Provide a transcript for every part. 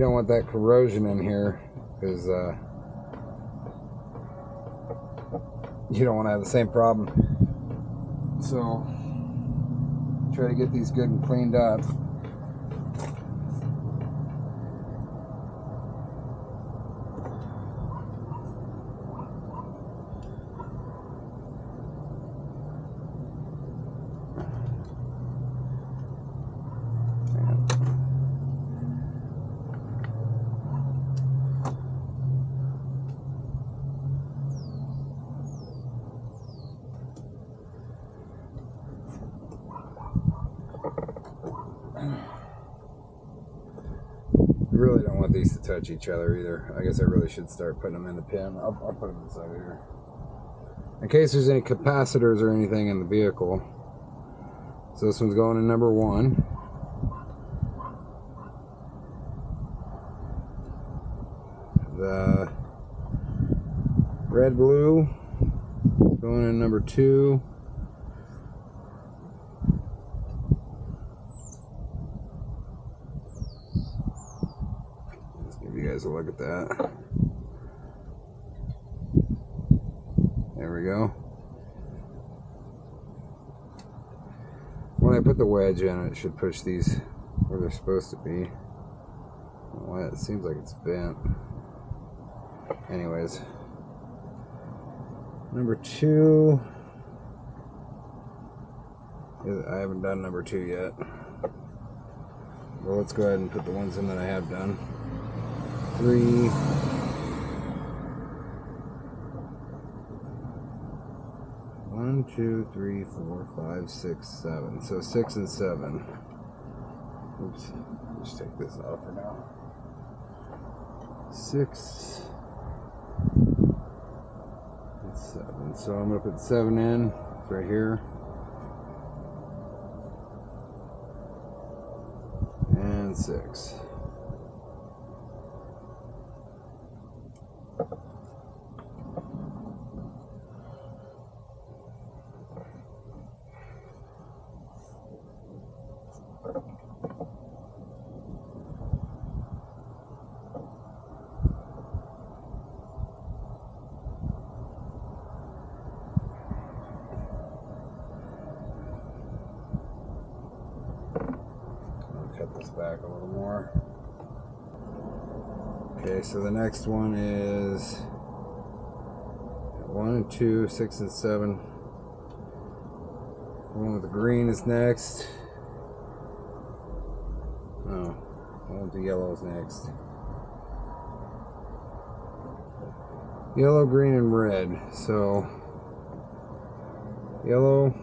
don't want that corrosion in here, because you don't want to have the same problem. So try to get these good and cleaned up. I really don't want these to touch each other either. I guess I really should start putting them in the pin. I'll put them inside here. In case there's any capacitors or anything in the vehicle. So this one's going in number 1. The red blue going in number 2. You guys will look at that. There we go. When I put the wedge in, it should push these where they're supposed to be. Well, it seems like it's bent. Anyways, number 2. I haven't done number 2 yet. Well, let's go ahead and put the ones in that I have done. 3, 1, 2, 3, 4, 5, 6, 7. So 6 and 7. Oops. Just take this off for now. 6 and 7. So I'm going to put 7 in right here. And 6. Cut this back a little more. Okay, so the next one is 1 and 2, 6 and 7. The one with the green is next. Oh, the one with the yellow is next. Yellow, green, and red. So yellow.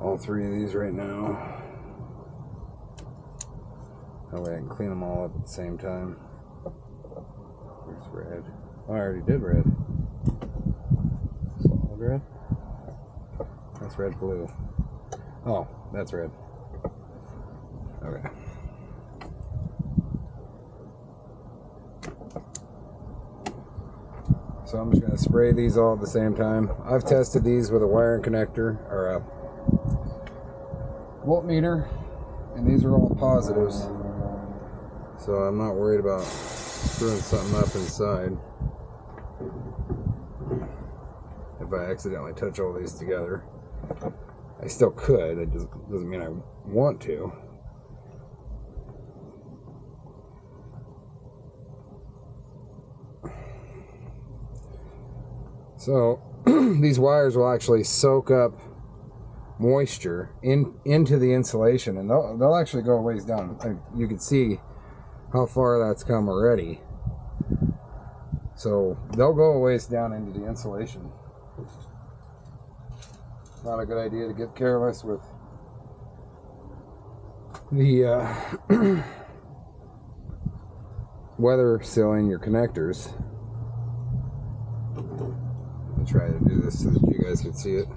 All 3 of these right now. That way I can clean them all up at the same time. There's red. Oh, I already did red. Solid red? That's red blue. Oh, that's red. Okay. So I'm just going to spray these all at the same time. I've tested these with a wiring connector or a voltmeter, and these are all positives, so I'm not worried about screwing something up inside if I accidentally touch all these together. I still could, it just doesn't mean I want to. So these wires will actually soak up moisture into the insulation, and they'll actually go a ways down. You can see how far that's come already. So they'll go a ways down into the insulation. Not a good idea to get careless with the weather sealing your connectors. I'll try to do this so that you guys can see it.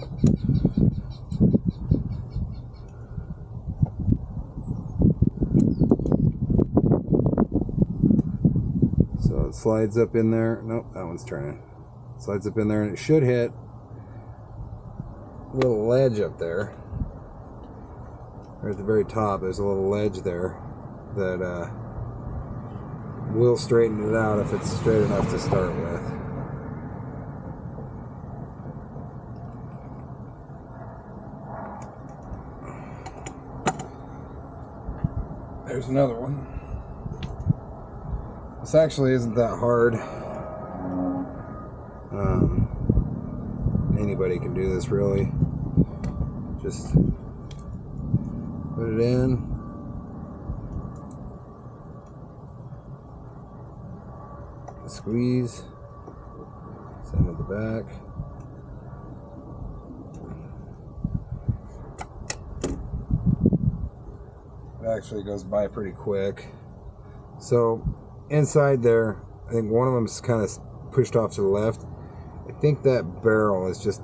it slides up in there. Nope, that one's turning. Slides up in there, and it should hit a little ledge up there. Right at the very top, there's a little ledge there that will straighten it out if it's straight enough to start with. There's another one. This actually isn't that hard. Anybody can do this, really. Just put it in. Squeeze. Send it the back. It actually goes by pretty quick. So inside there, I think one of them's kind of pushed off to the left. I think that barrel is just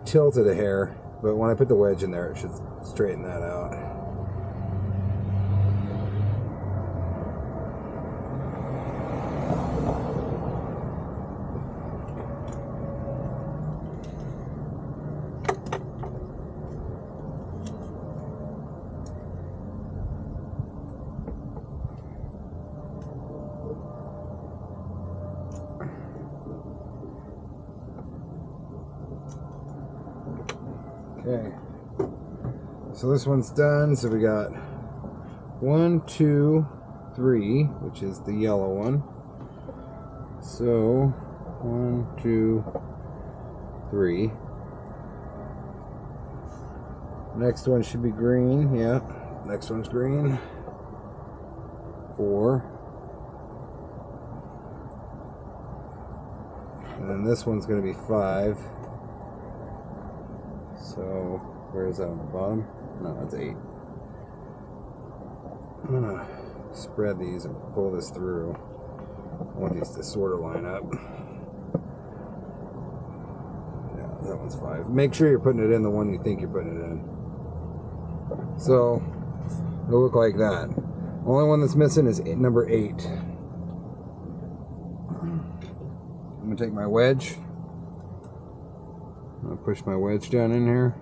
tilted a hair, but when I put the wedge in there, it should straighten that out. Okay, so this one's done. So we got 1, 2, 3, which is the yellow one. So 1, 2, 3. Next one should be green. Yeah, next one's green. 4. And then this one's going to be 5. So, where is that on the bottom? No, that's 8. I'm gonna spread these and pull this through. I want these to sort of line up. Yeah, that one's 5. Make sure you're putting it in the one you think you're putting it in. So, it'll look like that. The only one that's missing is number 8. I'm gonna take my wedge. I'll push my wedge down in here.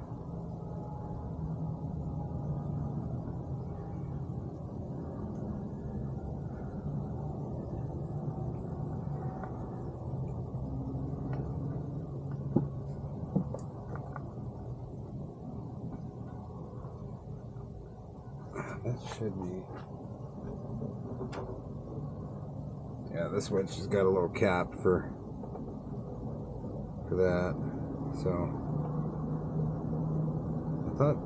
That should be... Yeah, this wedge has got a little cap for that. So I thought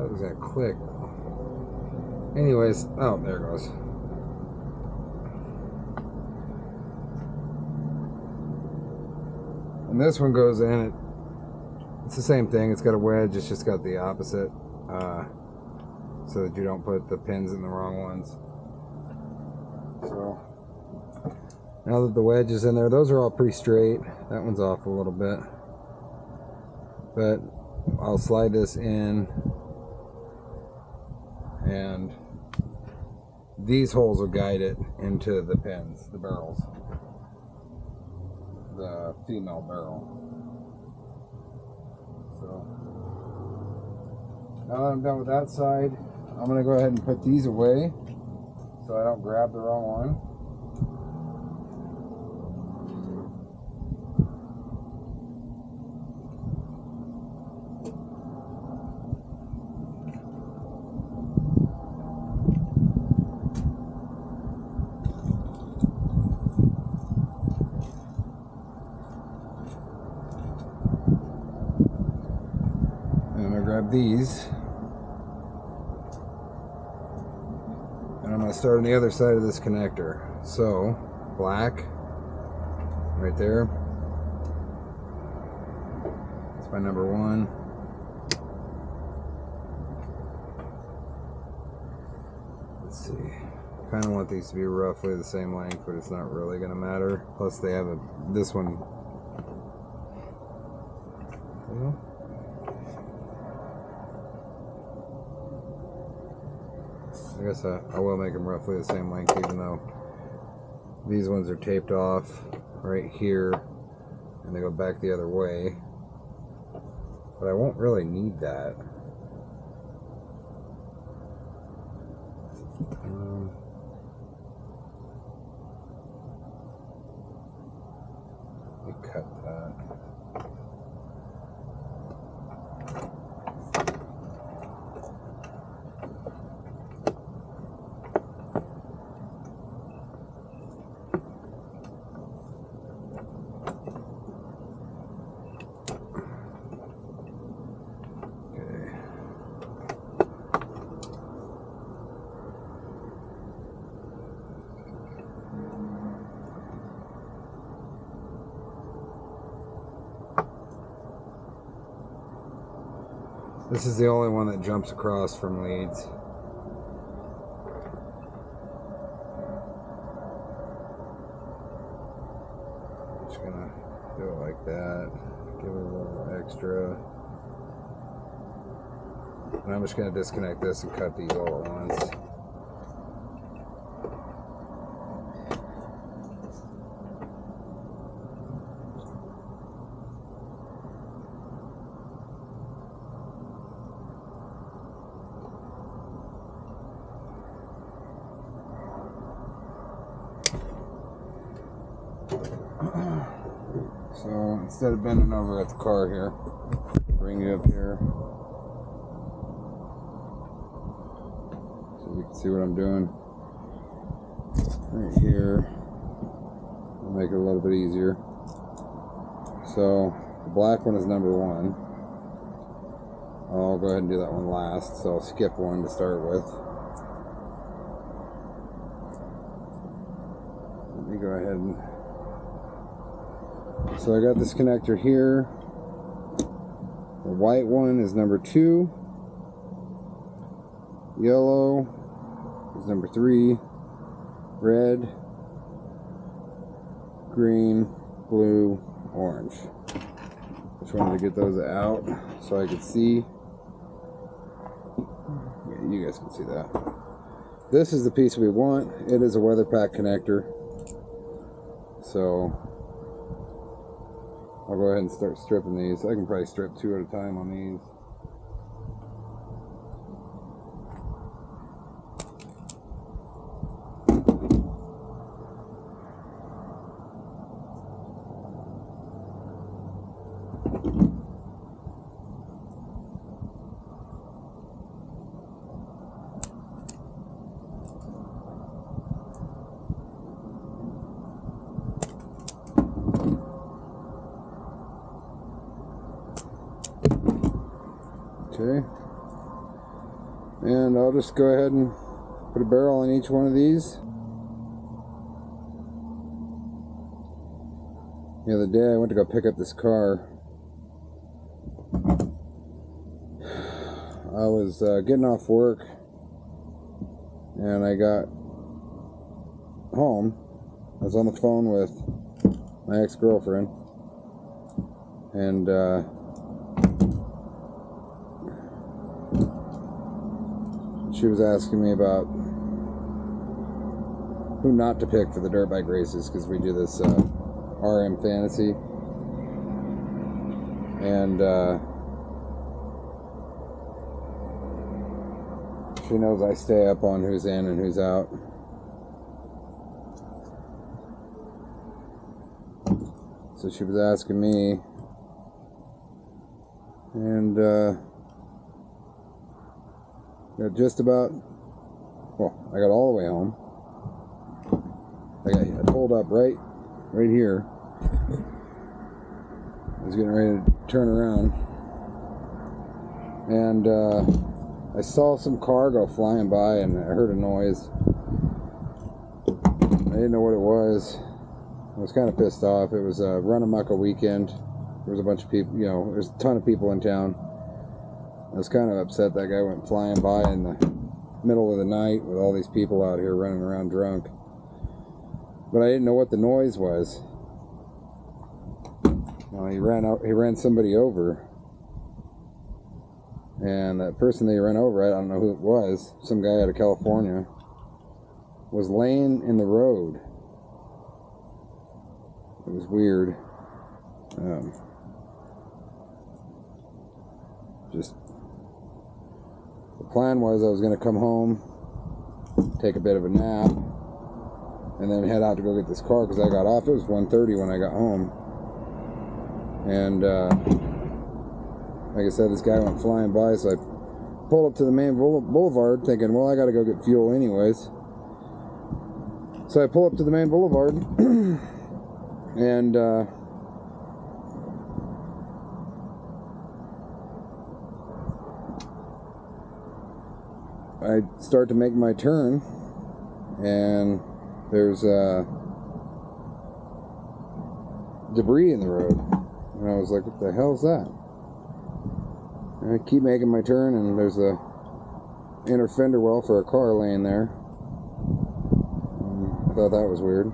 it was gonna click. Anyways, oh, there it goes. And this one goes in. It's the same thing. It's got a wedge. It's just got the opposite, so that you don't put the pins in the wrong ones. So now that the wedge is in there, those are all pretty straight. That one's off a little bit. But I'll slide this in, and these holes will guide it into the pins, the barrels, the female barrel. So now that I'm done with that side, I'm going to go ahead and put these away so I don't grab the wrong one. Grab these, and I'm going to start on the other side of this connector. So black right there, that's my number 1. Let's see, kind of want these to be roughly the same length, but it's not really going to matter. Plus they have this one, I guess I will make them roughly the same length, even though These ones are taped off right here, and they go back the other way. But I won't really need that. Let me cut that. This is the only one that jumps across from leads. Just gonna do it like that. Give it a little extra. And I'm just gonna disconnect this and cut these all at once. So instead of bending over at the car here, bring you up here so you can see what I'm doing. Right here, I'll make it a little bit easier. So the black one is number 1. I'll go ahead and do that one last, so I'll skip one to start with. Let me go ahead and... So I got this connector here. The white one is number 2. Yellow is number 3. Red, green, blue, orange. Just wanted to get those out so I could see. Yeah, you guys can see that. This is the piece we want. It is a weather pack connector. So I'll go ahead and start stripping these. I can probably strip 2 at a time on these. Okay, and I'll just go ahead and put a barrel in each one of these. The other day I went to go pick up this car. I was getting off work and I got home. I was on the phone with my ex-girlfriend and she was asking me about who not to pick for the dirt bike races, because we do this RM Fantasy, and she knows I stay up on who's in and who's out. So she was asking me, and got just about, well, I got all the way home. I pulled up right here. I was getting ready to turn around, and I saw some car go flying by, and I heard a noise. I didn't know what it was. I was kind of pissed off. It was a Run Amok weekend. There was a bunch of people, you know, there's a ton of people in town. I was kind of upset that guy went flying by in the middle of the night with all these people out here running around drunk. But I didn't know what the noise was. Well, he ran somebody over. And that person that he ran over, I don't know who it was, some guy out of California, was laying in the road It was weird. Just the plan was I was going to come home, take a bit of a nap, and then head out to go get this car because I got off. It was 1:30 when I got home. And like I said, this guy went flying by, so I pulled up to the main boulevard thinking, well, I got to go get fuel anyways. So I pull up to the main boulevard and I start to make my turn, and there's debris in the road. And I was like, what the hell is that? And I keep making my turn, and there's a inner fender well for a car laying there. I thought that was weird.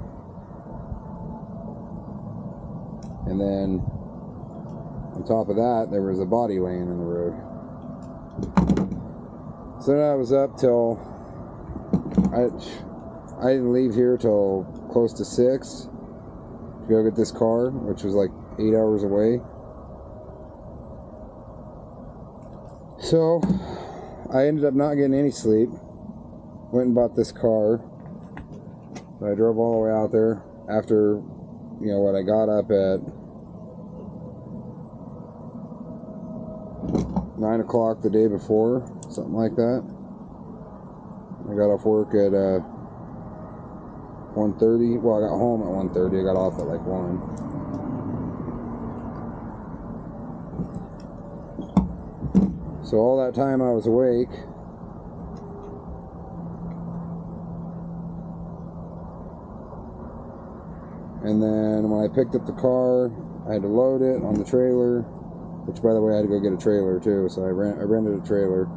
And then on top of that, there was a body laying in the road. So then I was up till I didn't leave here till close to 6 to go get this car, which was like 8 hours away. So I ended up not getting any sleep. Went and bought this car. So I drove all the way out there after, you know, what I got up at 9 o'clock the day before, something like that. I got off work at 1:30. Well, I got home at 1:30. I got off at like 1. So all that time I was awake. And then when I picked up the car, I had to load it on the trailer, which, by the way, I had to go get a trailer too, so I rented a trailer.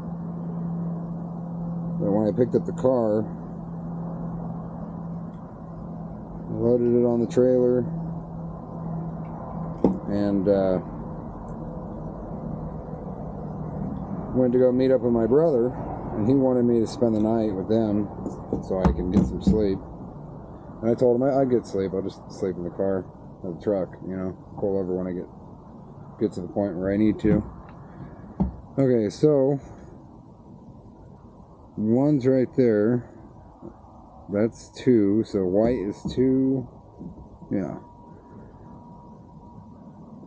But when I picked up the car, I loaded it on the trailer, and went to go meet up with my brother, and he wanted me to spend the night with them so I can get some sleep. And I told him I'd get sleep. I'll just sleep in the car or the truck, you know, pull over when I get to the point where I need to. Okay, so one's right there. That's 2. So white is 2. Yeah.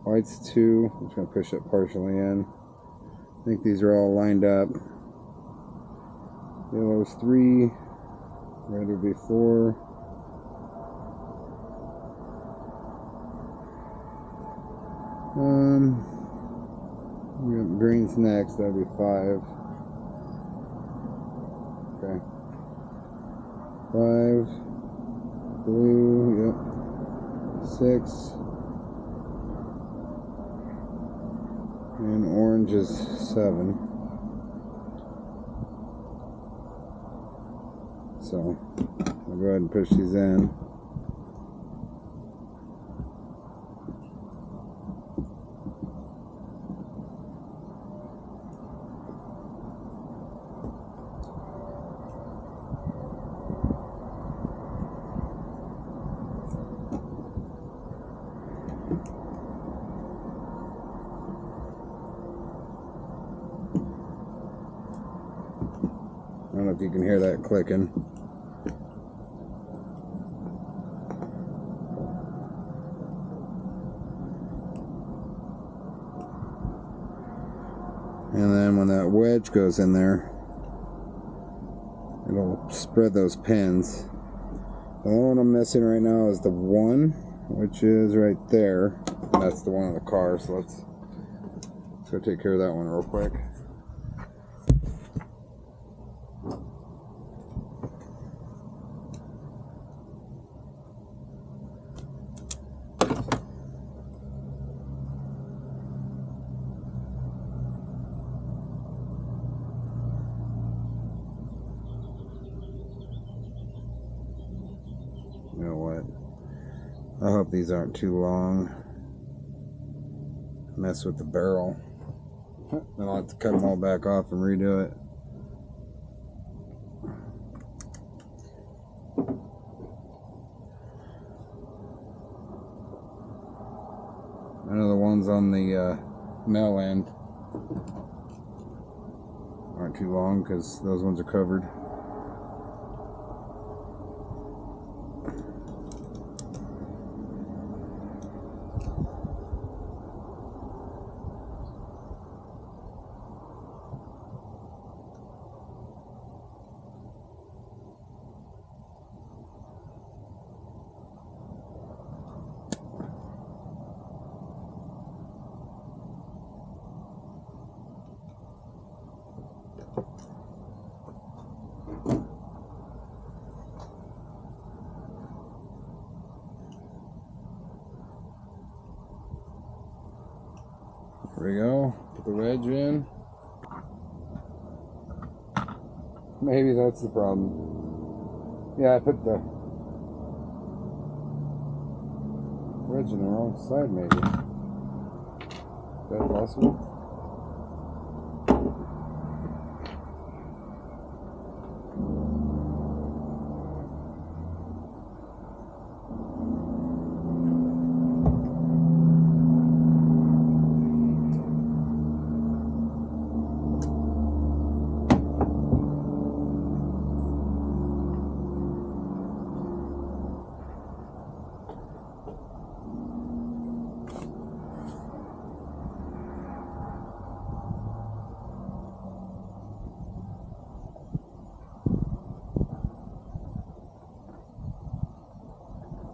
White's 2. I'm just going to push it partially in. I think these are all lined up. Yellow's 3. Red would be 4. Green's next, that'd be 5. Okay. 5. Blue, yep. 6. And orange is 7. So, I'll go ahead and push these in. I don't know if you can hear that clicking. And then when that wedge goes in there, it'll spread those pins. The only one I'm missing right now is the 1, which is right there. And that's the one on the car, so let's go take care of that one real quick. You know what? I hope these aren't too long. Mess with the barrel. Then I'll have to cut them all back off and redo it. I know the ones on the male end aren't too long because those ones are covered. There we go. Put the wedge in. Maybe that's the problem. Yeah, I put the wedge in the wrong side, maybe. Is that possible?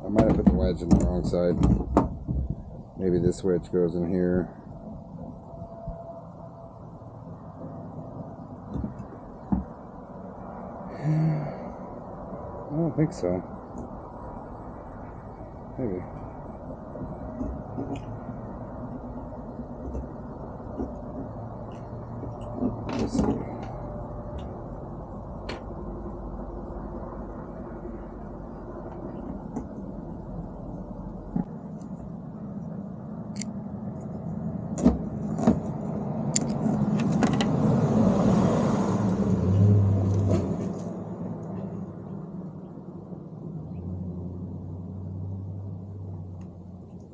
I might have put the wedge on the wrong side. Maybe this wedge goes in here. I don't think so. Maybe. Let's see.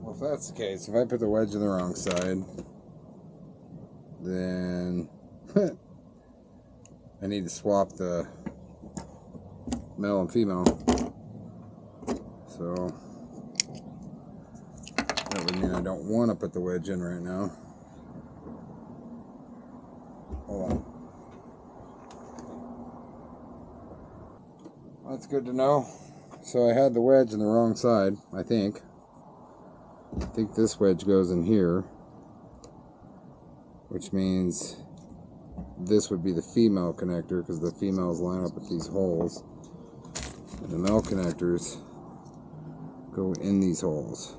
If that's the case, if I put the wedge on the wrong side, then I need to swap the male and female. So that would mean I don't want to put the wedge in right now. Hold on. That's good to know. So I had the wedge on the wrong side, I think. I think this wedge goes in here, which means this would be the female connector because the females line up at these holes, and the male connectors go in these holes.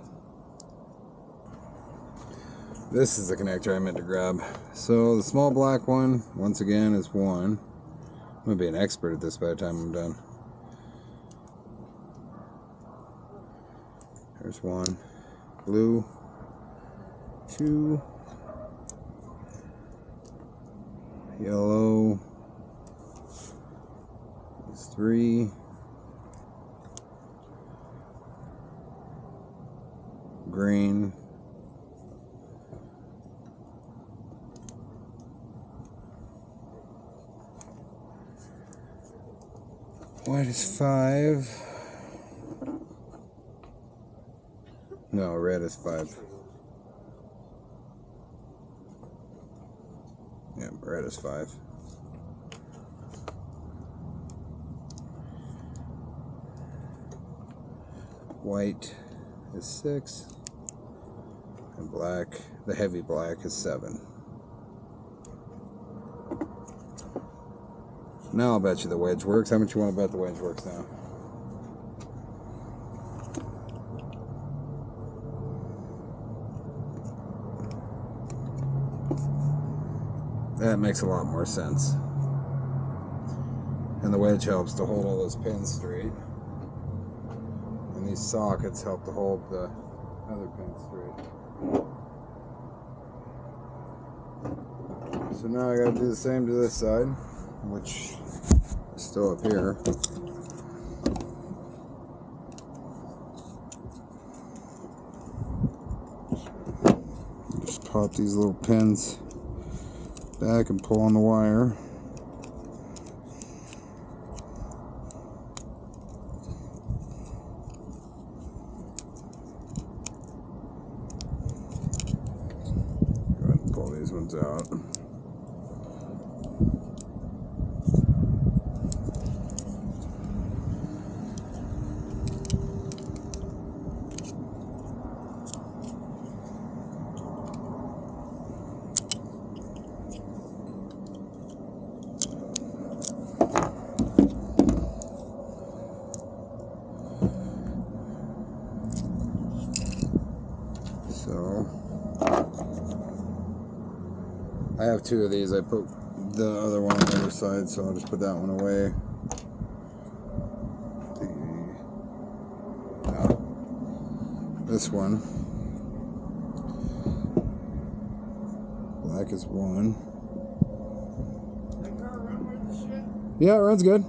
This is the connector I meant to grab. So the small black one, once again, is 1. I'm going to be an expert at this by the time I'm done. There's 1. Blue, 2, yellow is 3, green, white is 5. No, red is 5. Yeah, red is 5. White is 6. And black, the heavy black, is 7. Now I'll bet you the wedge works. How much you want to bet the wedge works now? That makes a lot more sense. And the wedge helps to hold all those pins straight. And these sockets help to hold the other pins straight. So now I gotta do the same to this side, which is still up here. pop these little pins back and pull on the wire. Go ahead and pull these ones out. So I have two of these. I put the other one on the other side, so I'll just put that one away. This one, black is one. Yeah, it runs good.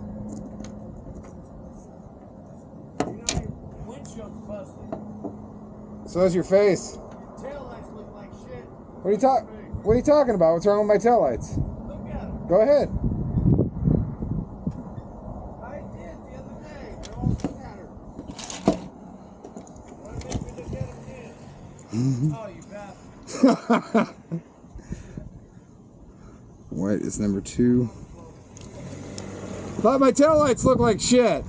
So is your face. Tail lights look like shit. What are you talking about? What's wrong with my tail lights? Look at them. Go ahead. I did the other day. They're all scattered. What did they get them in? Oh, you bastard. White is number 2. Thought my tail lights look like shit.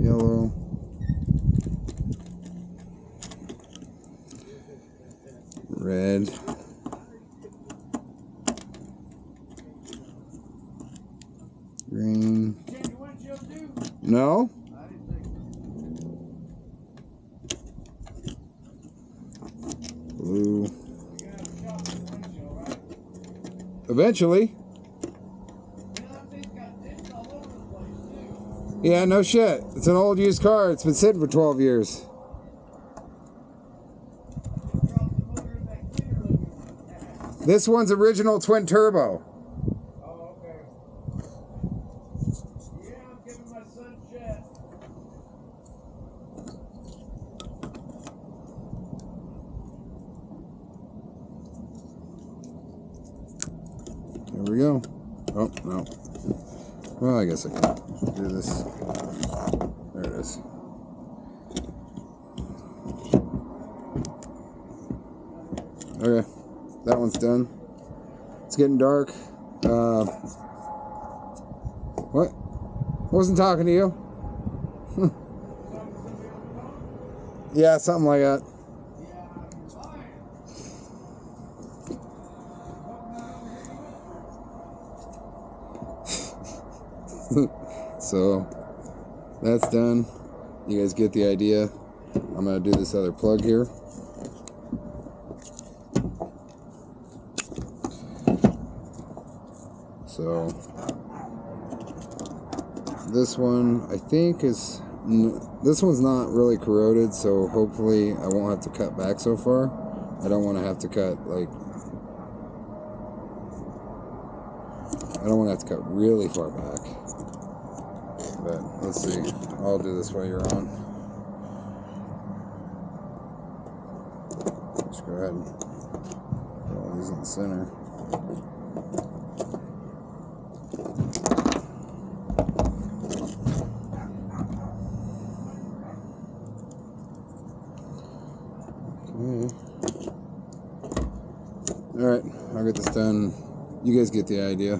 Yellow. Red. Green. No. Blue. Eventually. Yeah, no shit. It's an old used car. It's been sitting for 12 years. This one's original twin turbo. Oh, okay. Yeah, I'm giving my son jet. Here we go. Oh, no. Well, I guess I can do this. There it is. Okay, that one's done. It's getting dark. What? I wasn't talking to you. Yeah, something like that. So that's done. You guys get the idea. I'm gonna do this other plug here. So this one I think is, this one's not really corroded, so hopefully I won't have to cut back so far. I don't want to have to cut I don't want to have to cut really far back. But let's see. I'll do this while you're on. Just go ahead and put all these in the center. Okay. Alright, I'll get this done. You guys get the idea.